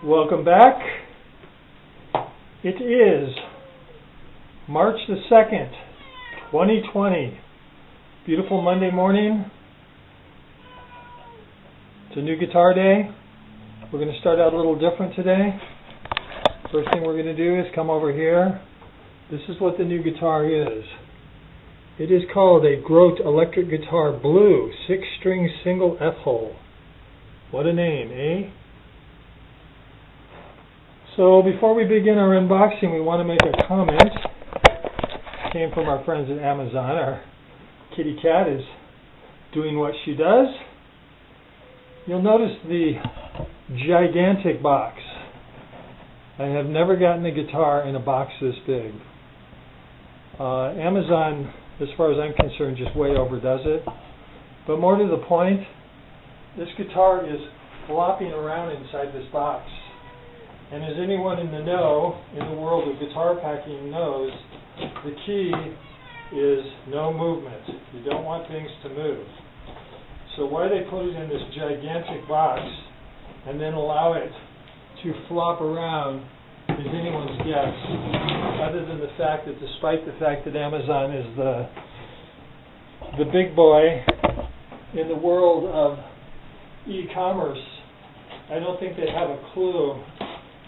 Welcome back. It is March the 2nd, 2020. Beautiful Monday morning. It's a new guitar day. We're going to start out a little different today. First thing we're going to do is come over here. This is what the new guitar is. It is called a Grote electric guitar blue, 6-string single F-hole. What a name, eh? So before we begin our unboxing, we want to make a comment. It came from our friends at Amazon. Our kitty cat is doing what she does. You'll notice the gigantic box. I have never gotten a guitar in a box this big. Amazon, as far as I'm concerned, just way overdoes it. But more to the point, this guitar is flopping around inside this box. And as anyone in the know, in the world of guitar packing knows, the key is no movement. You don't want things to move. So why they put it in this gigantic box and then allow it to flop around is anyone's guess, other than the fact that despite the fact that Amazon is the big boy in the world of e-commerce, I don't think they have a clue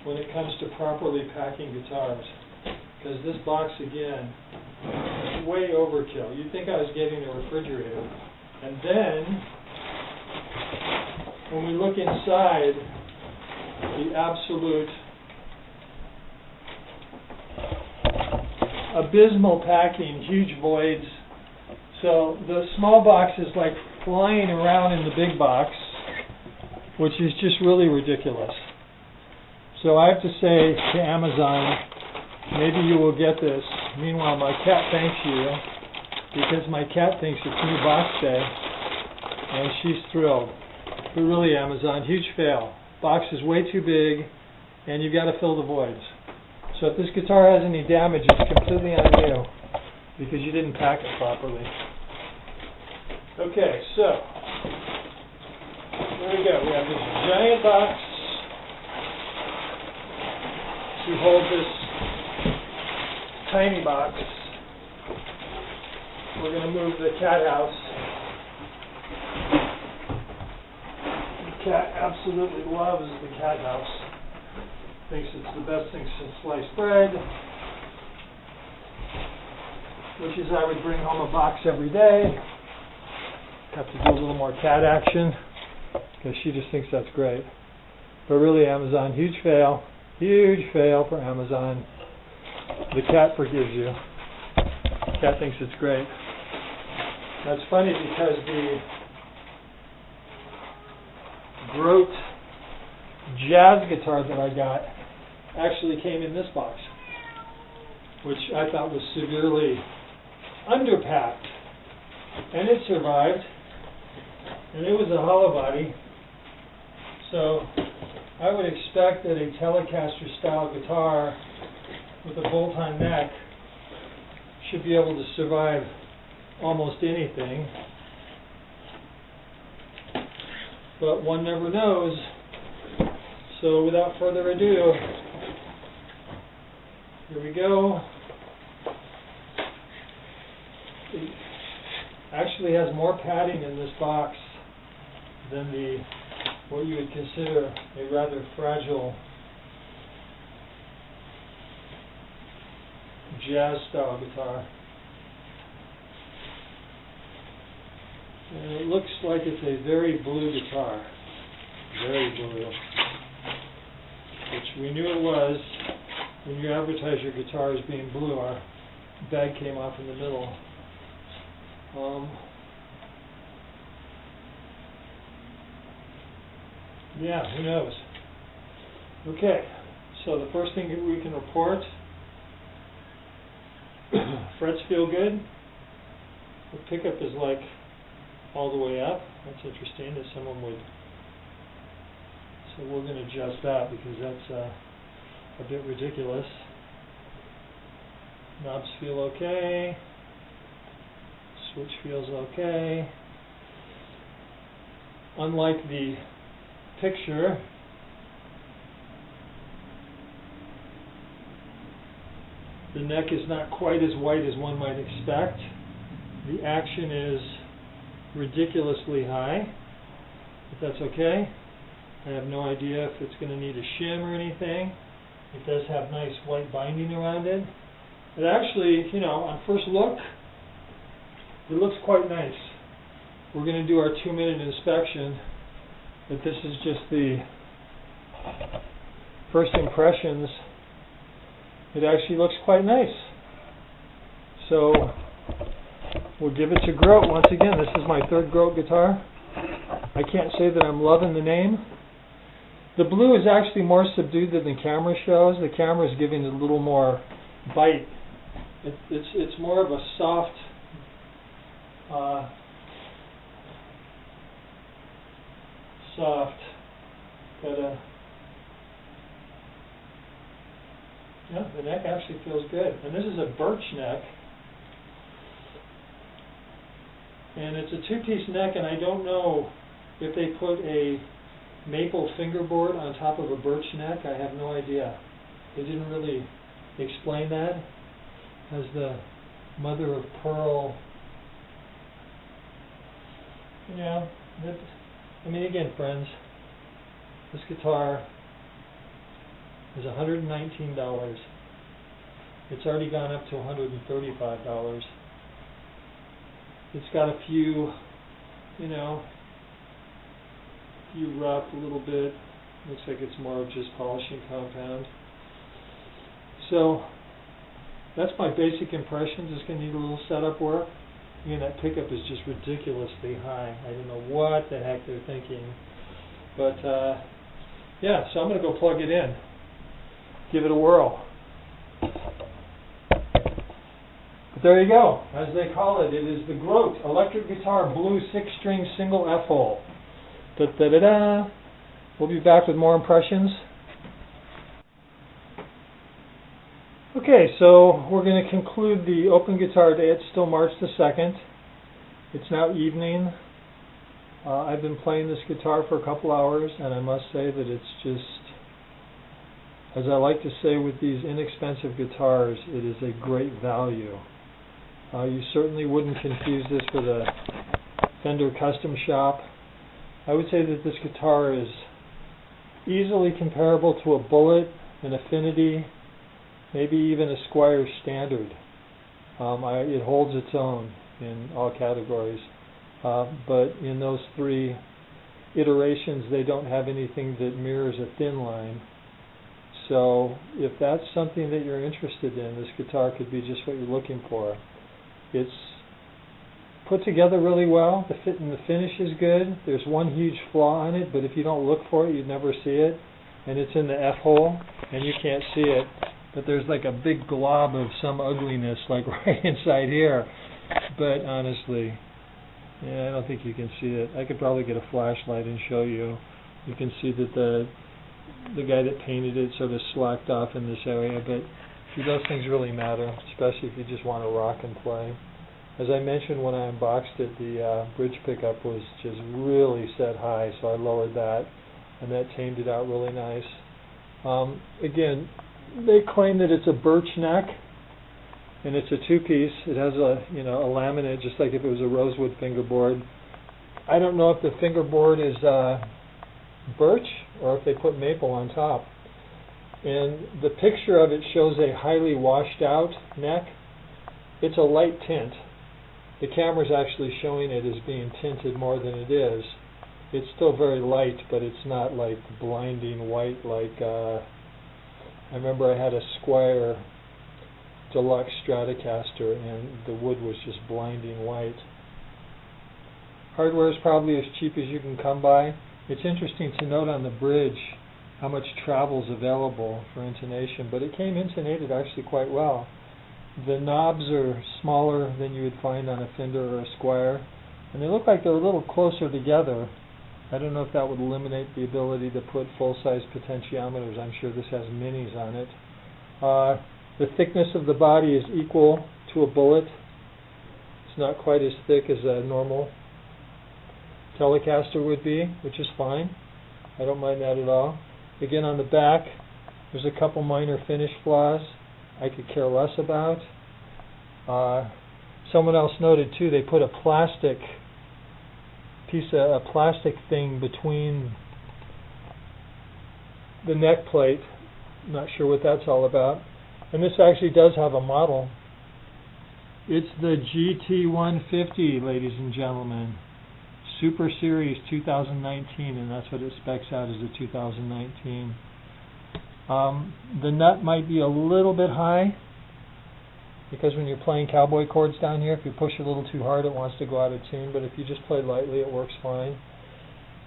when it comes to properly packing guitars, because this box again is way overkill. You'd think I was getting a refrigerator. And then when we look inside, the absolute abysmal packing, huge voids. So the small box is like flying around in the big box, which is just really ridiculous. So I have to say to Amazon, maybe you will get this. Meanwhile, my cat thanks you, because my cat thinks it's new box day, and she's thrilled. But really, Amazon, huge fail. Box is way too big, and you've got to fill the voids. So if this guitar has any damage, it's completely on you, because you didn't pack it properly. Okay, so there we go. We have this giant box to hold this tiny box. We're going to move the cat house. The cat absolutely loves the cat house. Thinks it's the best thing since sliced bread. Wishes I would bring home a box every day. Have to do a little more cat action, because she just thinks that's great. But really, Amazon, huge fail. Huge fail for Amazon. The cat forgives you. The cat thinks it's great. That's funny because the Grote jazz guitar that I got actually came in this box, which I thought was severely underpacked. And it survived. And it was a hollow body. So I would expect that a Telecaster style guitar with a bolt-on neck should be able to survive almost anything. But one never knows. So without further ado, here we go. It actually has more padding in this box than what you would consider a rather fragile jazz style guitar. And it looks like it's a very blue guitar. Very blue. Which we knew it was when you advertise your guitar as being blue. Our bag came off in the middle. Yeah, who knows? Okay, so the first thing that we can report, frets feel good. The pickup is like all the way up. That's interesting that someone would. So we're going to adjust that because that's a bit ridiculous. Knobs feel okay. Switch feels okay. Unlike the picture, The neck is not quite as white as one might expect. The action is ridiculously high, if that's okay. I have no idea if it's going to need a shim or anything. It does have nice white binding around it. It actually, you know, on first look, it looks quite nice. We're going to do our 2-minute inspection, but this is just the first impressions. It actually looks quite nice. So we'll give it to Grote once again. This is my 3rd Grote guitar. I can't say that I'm loving the name. The blue is actually more subdued than the camera shows. The camera is giving it a little more bite. It's more of a soft, but yeah, the neck actually feels good. And this is a birch neck. And it's a 2-piece neck, and I don't know if they put a maple fingerboard on top of a birch neck. I have no idea. They didn't really explain that. It has the mother of pearl. Yeah, I mean, again, friends, this guitar is $119. It's already gone up to $135. It's got a few, you know, rough a little bit. Looks like it's more of just polishing compound. So that's my basic impressions. It's going to need a little setup work. Again, that pickup is just ridiculously high. I don't know what the heck they're thinking. But yeah, so I'm going to go plug it in. Give it a whirl. But there you go. As they call it, it is the Grote electric guitar blue 6-string single F-hole. Da-da-da-da. We'll be back with more impressions. Okay, so we're going to conclude the open guitar day. It's still March the 2nd. It's now evening. I've been playing this guitar for a couple hours, and I must say that it's just, as I like to say with these inexpensive guitars, it is a great value. You certainly wouldn't confuse this with a Fender custom shop. I would say that this guitar is easily comparable to a Bullet, an Affinity, maybe even a Squier Standard. It holds its own in all categories. But in those 3 iterations, they don't have anything that mirrors a Thinline. So if that's something that you're interested in, this guitar could be just what you're looking for. It's put together really well. The fit and the finish is good. There's one huge flaw on it, but if you don't look for it, you'd never see it. And it's in the F-hole, and you can't see it. But there's like a big glob of some ugliness like right inside here. But honestly, yeah, I don't think you can see it. I could probably get a flashlight and show you. You can see that the guy that painted it sort of slacked off in this area, but those things really matter, especially if you just want to rock and play. As I mentioned when I unboxed it, the bridge pickup was just really set high, so I lowered that, and that tamed it out really nice. Again, they claim that it's a birch neck, and it's a 2-piece. It has a a laminate, just like if it was a rosewood fingerboard. I don't know if the fingerboard is birch or if they put maple on top. And the picture of it shows a highly washed out neck. It's a light tint. The camera's actually showing it as being tinted more than it is. It's still very light, but it's not like blinding white like I remember I had a Squier Deluxe Stratocaster and the wood was just blinding white. Hardware is probably as cheap as you can come by. It's interesting to note on the bridge how much travel's available for intonation, but it came intonated actually quite well. The knobs are smaller than you would find on a Fender or a Squier, and they look like they're a little closer together. I don't know if that would eliminate the ability to put full-size potentiometers. I'm sure this has minis on it. The thickness of the body is equal to a Bullet. It's not quite as thick as a normal Telecaster would be, which is fine. I don't mind that at all. Again, on the back, there's a couple minor finish flaws. I could care less about. Someone else noted too, they put a plastic thing between the neck plate. Not sure what that's all about. And this actually does have a model. It's the GT150, ladies and gentlemen. Super Series 2019, and that's what it specs out as a 2019. The nut might be a little bit high, because when you're playing cowboy chords down here, if you push a little too hard, it wants to go out of tune, but if you just play lightly, it works fine.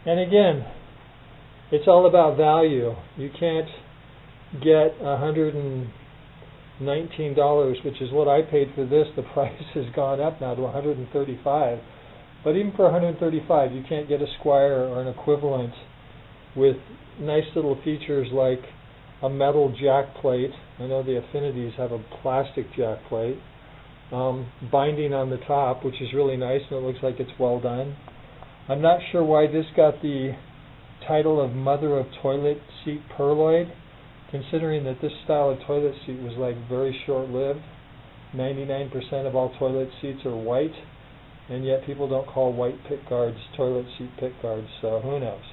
And again, it's all about value. You can't get $119, which is what I paid for this. The price has gone up now to $135. But even for $135, you can't get a Squire or an equivalent with nice little features like a metal jack plate. I know the Affinities have a plastic jack plate. Binding on the top, which is really nice, and it looks like it's well done. I'm not sure why this got the title of Mother of Toilet Seat Perloid, considering that this style of toilet seat was like very short-lived. 99% of all toilet seats are white, and yet people don't call white pick guards toilet seat pick guards, so who knows.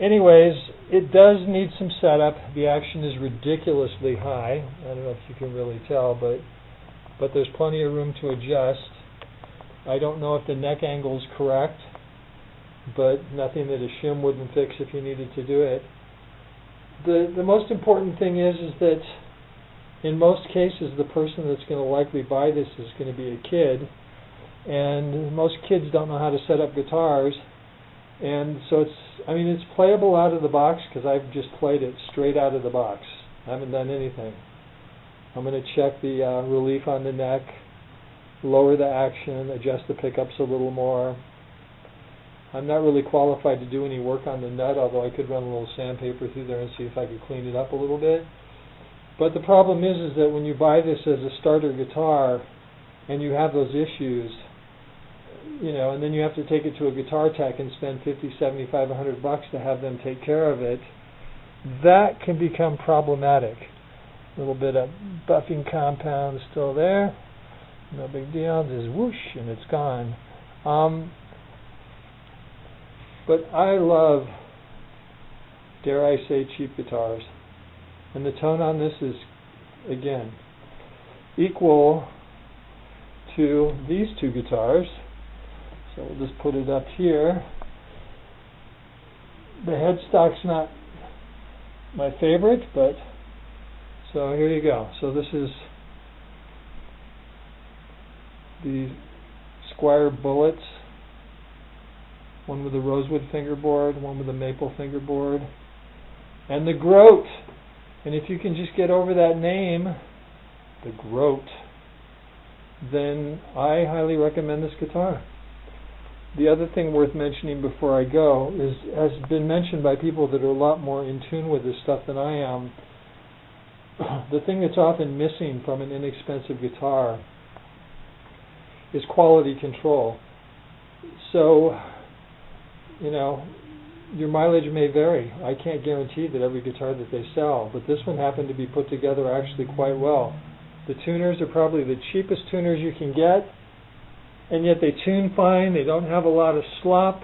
Anyways, it does need some setup. The action is ridiculously high. I don't know if you can really tell, but there's plenty of room to adjust. I don't know if the neck angle is correct, but nothing that a shim wouldn't fix if you needed to do it. The most important thing is that in most cases the person that's going to likely buy this is going to be a kid, and most kids don't know how to set up guitars, and so it's playable out of the box, because I've just played it straight out of the box. I haven't done anything. I'm going to check the relief on the neck, lower the action, adjust the pickups a little more. I'm not really qualified to do any work on the nut, although I could run a little sandpaper through there and see if I could clean it up a little bit. But the problem is that when you buy this as a starter guitar and you have those issues, and then you have to take it to a guitar tech and spend $50, $75, $100 to have them take care of it, that can become problematic. A little bit of buffing compound still there. No big deal. Just whoosh, and it's gone. But I love, dare I say, cheap guitars. And the tone on this is, again, equal to these two guitars. So we'll just put it up here. The headstock's not my favorite, but so here you go. So this is the Squire Bullets. One with a rosewood fingerboard, one with a maple fingerboard, and the Grote. And if you can just get over that name, the Grote, then I highly recommend this guitar. The other thing worth mentioning before I go is, has been mentioned by people that are a lot more in tune with this stuff than I am, the thing that's often missing from an inexpensive guitar is quality control. So, your mileage may vary. I can't guarantee that every guitar that they sell, but this one happened to be put together actually quite well. The tuners are probably the cheapest tuners you can get, and yet they tune fine. They don't have a lot of slop.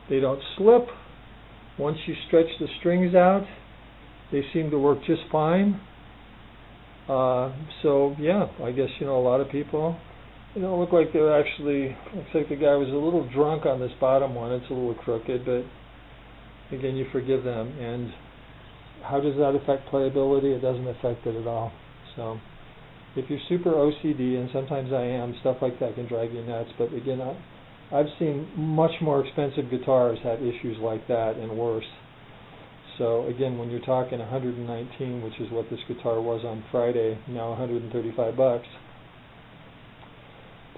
They don't slip. Once you stretch the strings out, they seem to work just fine. So yeah, I guess a lot of people look like they're actually, looks like the guy was a little drunk on this bottom one. It's a little crooked, but again, you forgive them. And how does that affect playability? It doesn't affect it at all. So if you're super OCD, and sometimes I am, stuff like that can drive you nuts. But again, I've seen much more expensive guitars have issues like that and worse. So again, when you're talking 119, which is what this guitar was on Friday, now 135 bucks.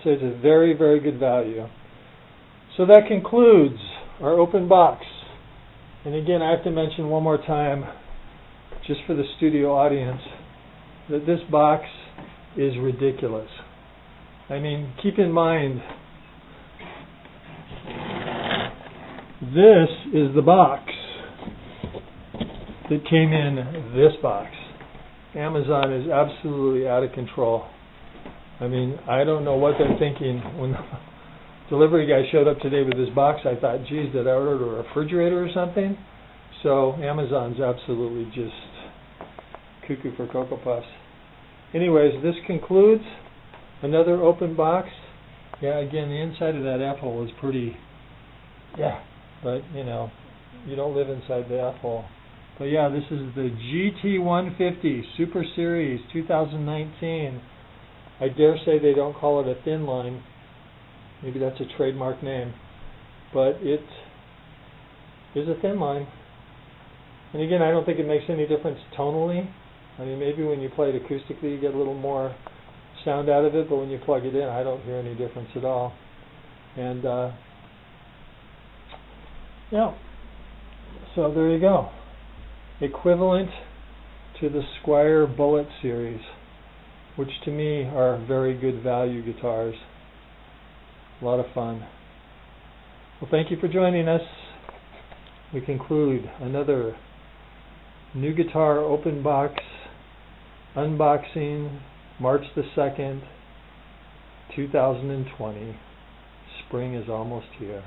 So it's a very, very good value. So that concludes our open box. And again, I have to mention one more time, just for the studio audience, that this box is ridiculous. I mean, keep in mind, this is the box that came in this box. Amazon is absolutely out of control. I mean, I don't know what they're thinking. When the delivery guy showed up today with his box, I thought, geez, did I order a refrigerator or something? So Amazon's absolutely just cuckoo for Cocoa Puffs. Anyways, this concludes another open box. Yeah, again, the inside of that F-hole is pretty, yeah, but, you know, you don't live inside the F-hole. But yeah, this is the GT150 Super Series 2019. I dare say they don't call it a Thinline. Maybe that's a trademark name. But it is a Thinline. And again, I don't think it makes any difference tonally. I mean, maybe when you play it acoustically you get a little more sound out of it, but when you plug it in I don't hear any difference at all. And yeah, so there you go. Equivalent to the Squier Bullet series, which to me are very good value guitars. A lot of fun. Well, thank you for joining us. We conclude another new guitar open box unboxing, March the 2nd, 2020. Spring is almost here.